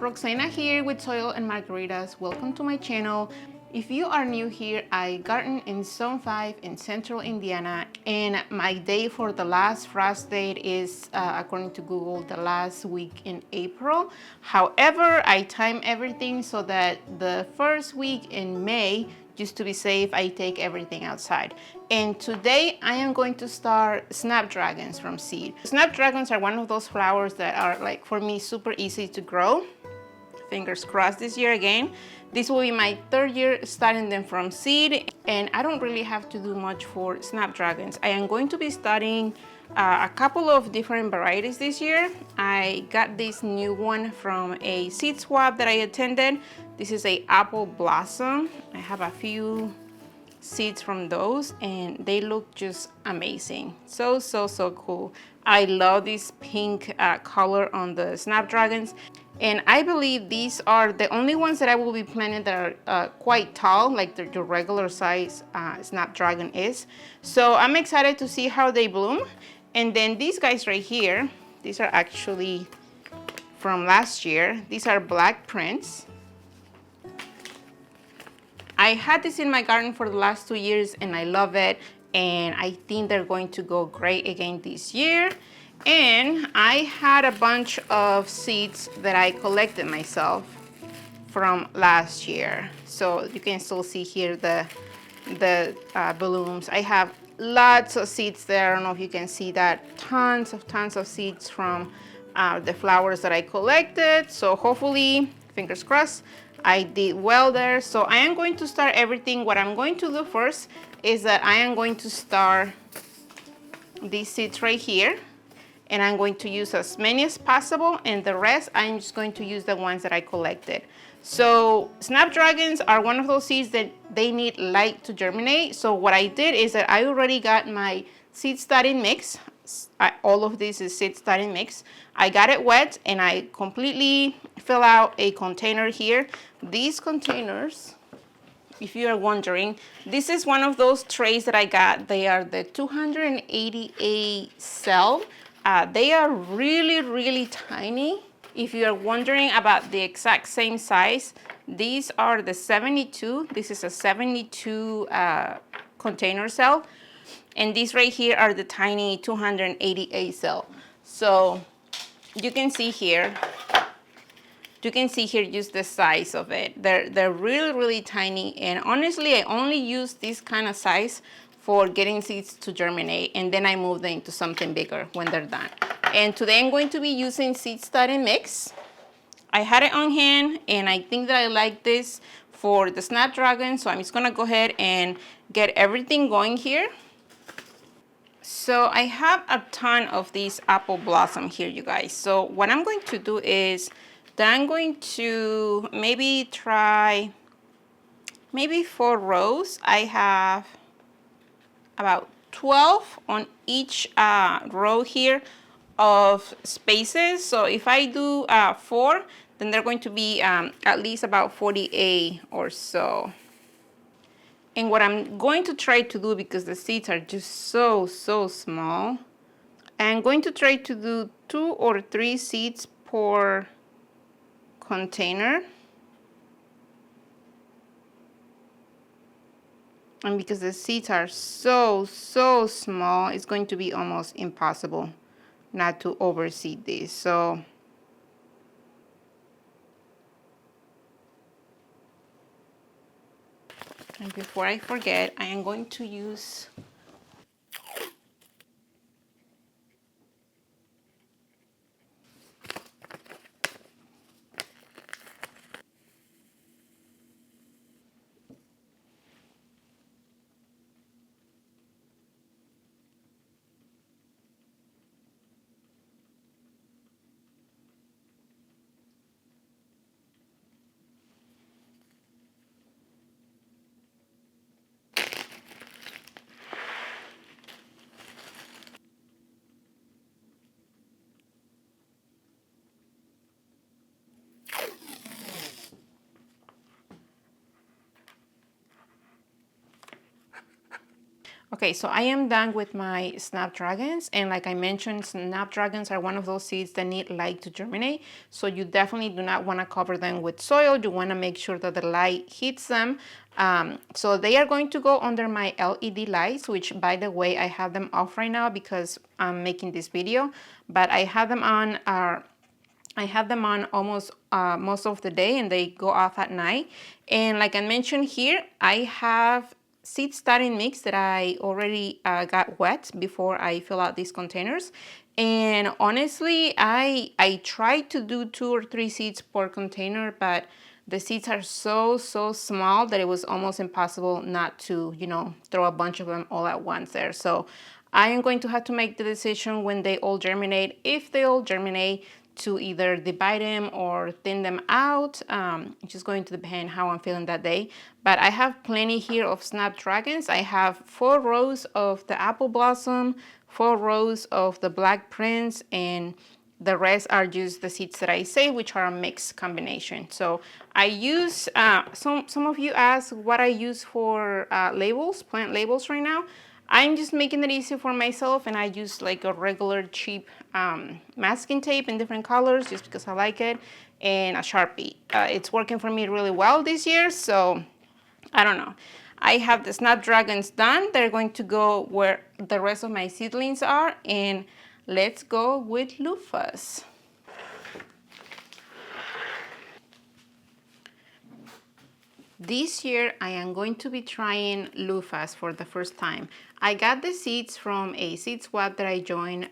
Roxana here with Soil and Margaritas. Welcome to my channel. If you are new here, I garden in Zone 5 in Central Indiana, and my day for the last frost date is, according to Google, the last week in April. However, I time everything so that the first week in May, just to be safe, I take everything outside. And today I am going to start Snapdragons from seed. Snapdragons are one of those flowers that are, like, for me, super easy to grow. Fingers crossed this year again. This will be my third year starting them from seed, and I don't really have to do much for Snapdragons. I am going to be starting a couple of different varieties this year. I got this new one from a seed swap that I attended. This is a apple blossom. I have a few seeds from those and they look just amazing. So cool. I love this pink color on the Snapdragons, and I believe these are the only ones that I will be planting that are quite tall, like the regular size Snapdragon is. So I'm excited to see how they bloom. And then these guys right here, these are actually from last year. These are black prints. I had this in my garden for the last 2 years and I love it, and I think they're going to go great again this year. And I had a bunch of seeds that I collected myself from last year. So you can still see here the blooms. I have lots of seeds there. I don't know if you can see that. Tons of seeds from the flowers that I collected. So hopefully, fingers crossed, I did well there. So I am going to start everything. What I'm going to do first is that I am going to start these seeds right here, and I'm going to use as many as possible, and the rest I'm just going to use the ones that I collected. So Snapdragons are one of those seeds that they need light to germinate. So what I did is that I already got my seed starting mix. All of this is seed starting mix. I got it wet and I completely fill out a container here. These containers, if you are wondering, this is one of those trays that I got. They are the 288 cell. They are really tiny. If you are wondering about the exact same size, these are the 72. This is a 72 container cell. And these right here are the tiny 288 cell. So you can see here just the size of it. They're really tiny, and honestly I only use this kind of size for getting seeds to germinate, and then I move them into something bigger when they're done. And today I'm going to be using seed starting mix. I had it on hand and I think that I like this for the Snapdragon, so I'm just gonna go ahead and get everything going here. So I have a ton of these apple blossom here, you guys. So what I'm going to do is that I'm going to maybe try 4 rows. I have about 12 on each row here of spaces. So if I do 4, then they're going to be at least about 48 or so. And what I'm going to try to do, because the seeds are just so small, I'm going to try to do 2 or 3 seeds per container. And because the seeds are so small, it's going to be almost impossible not to overseed these. So and before I forget, I am going to use Okay, so I am done with my Snapdragons, and like I mentioned, Snapdragons are one of those seeds that need light to germinate, so you definitely do not want to cover them with soil. You want to make sure that the light hits them. So they are going to go under my LED lights, which by the way, I have them off right now because I'm making this video, but I have them on almost most of the day, and they go off at night. And like I mentioned here, I have seed starting mix that I already got wet before I fill out these containers. And honestly, I tried to do 2 or 3 seeds per container, but the seeds are so small that it was almost impossible not to, you know, throw a bunch of them all at once there. So I am going to have to make the decision when they all germinate, if they all germinate, to either divide them or thin them out. It's just going to depend how I'm feeling that day. But I have plenty here of Snapdragons. I have 4 rows of the apple blossom, 4 rows of the black prince, and the rest are just the seeds that I saved, which are a mixed combination. So I use, some of you ask what I use for labels, plant labels right now. I'm just making it easy for myself, and I use like a regular cheap masking tape in different colors just because I like it, and a Sharpie. It's working for me really well this year, so I don't know. I have the Snapdragons done. They're going to go where the rest of my seedlings are, and let's go with Lufas. This year, I am going to be trying Lufas for the first time. I got the seeds from a seed swap that I joined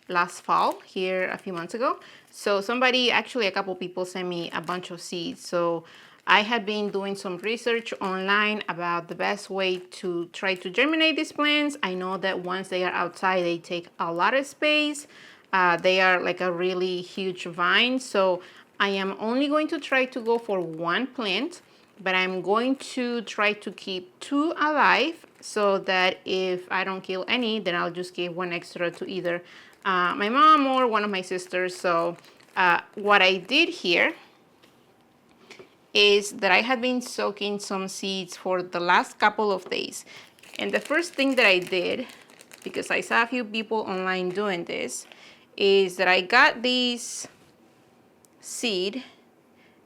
last fall here a few months ago. So somebody, actually a couple people sent me a bunch of seeds. So I had been doing some research online about the best way to try to germinate these plants. I know that once they are outside, they take a lot of space. They are like a really huge vine. So I am only going to try to go for 1 plant, but I'm going to try to keep 2 alive so that if I don't kill any, then I'll just give 1 extra to either my mom or one of my sisters. So what I did here is that I had been soaking some seeds for the last couple of days. And the first thing that I did, because I saw a few people online doing this, is that I got these seed.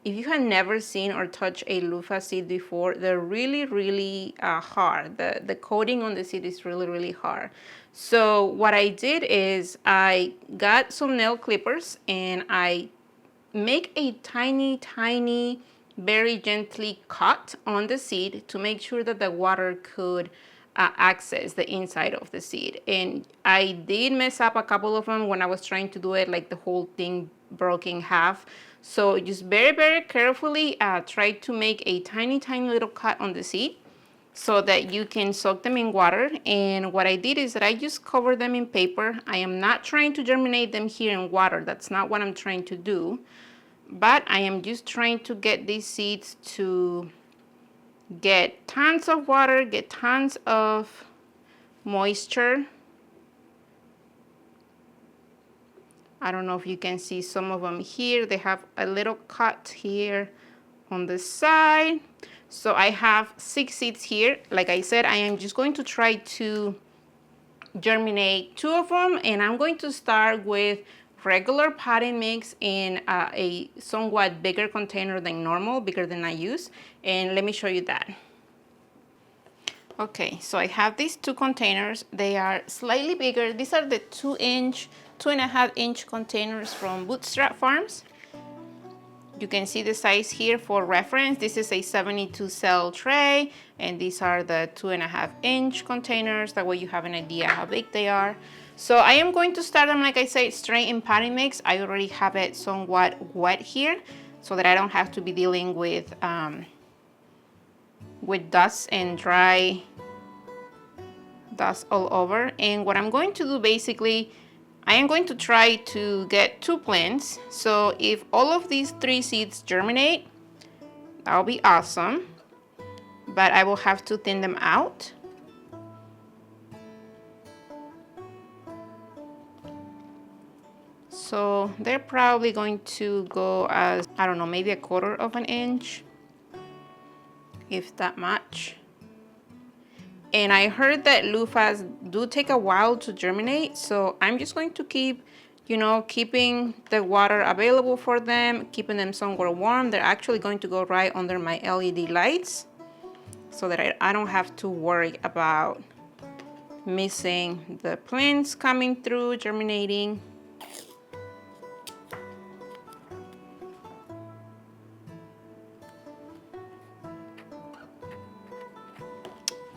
If you have never seen or touched a Luffa seed before, they're really hard. The coating on the seed is really hard. So what I did is I got some nail clippers and I make a tiny, very gently cut on the seed to make sure that the water could access the inside of the seed. And I did mess up a couple of them when I was trying to do it, like the whole thing broke in half. So just very carefully try to make a tiny little cut on the seed so that you can soak them in water. And what I did is that I just covered them in paper. I am not trying to germinate them here in water. That's not what I'm trying to do. But I am just trying to get these seeds to get tons of water, get tons of moisture. I don't know if you can see some of them here. They have a little cut here on the side. So I have 6 seeds here. Like I said, I am just going to try to germinate 2 of them, and I'm going to start with regular potting mix in a somewhat bigger container than normal, bigger than I use. And let me show you that. Okay, so I have these 2 containers. They are slightly bigger. These are the 2.5-inch containers from Bootstrap Farms. You can see the size here for reference. This is a 72 cell tray, and these are the 2.5-inch containers. That way you have an idea how big they are. So I am going to start them, like I said, straight in potting mix. I already have it somewhat wet here so that I don't have to be dealing with dust and dry dust all over. And what I'm going to do basically, I am going to try to get 2 plants. So if all of these 3 seeds germinate, that'll be awesome. But I will have to thin them out. So they're probably going to go as, I don't know, maybe 1/4 of an inch, if that much. And I heard that loofahs do take a while to germinate, so I'm just going to keep, you know, keeping the water available for them, keeping them somewhere warm. They're actually going to go right under my LED lights so that I don't have to worry about missing the plants coming through, germinating.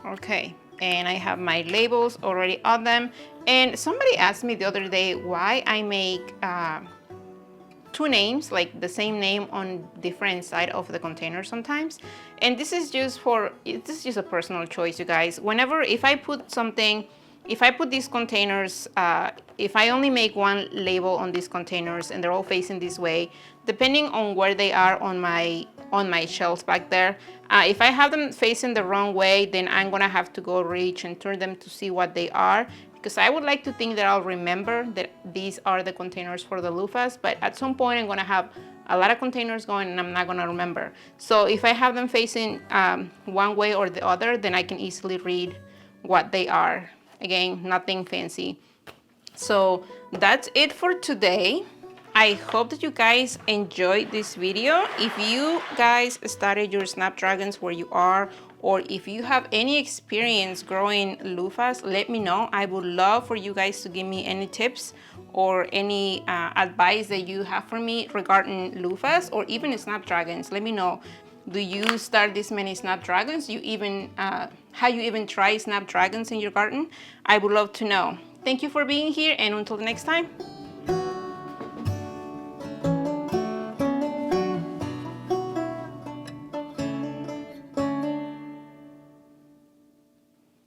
Okay, and I have my labels already on them. And somebody asked me the other day why I make two names, like the same name on different side of the container sometimes. And this is just a personal choice, you guys. Whenever, if I put something, if I put these containers, if I only make one label on these containers and they're all facing this way, depending on where they are on my shelves back there, if I have them facing the wrong way, then I'm gonna have to go reach and turn them to see what they are, because I would like to think that I'll remember that these are the containers for the loofahs, but at some point I'm gonna have a lot of containers going and I'm not gonna remember. So if I have them facing one way or the other, then I can easily read what they are. Again, nothing fancy. So that's it for today. I hope that you guys enjoyed this video. If you guys started your Snapdragons where you are, or if you have any experience growing loofahs, let me know. I would love for you guys to give me any tips or any advice that you have for me regarding loofahs or even Snapdragons. Let me know. Do you start this many Snapdragons? You even have you even tried Snapdragons in your garden? I would love to know. Thank you for being here, and until the next time.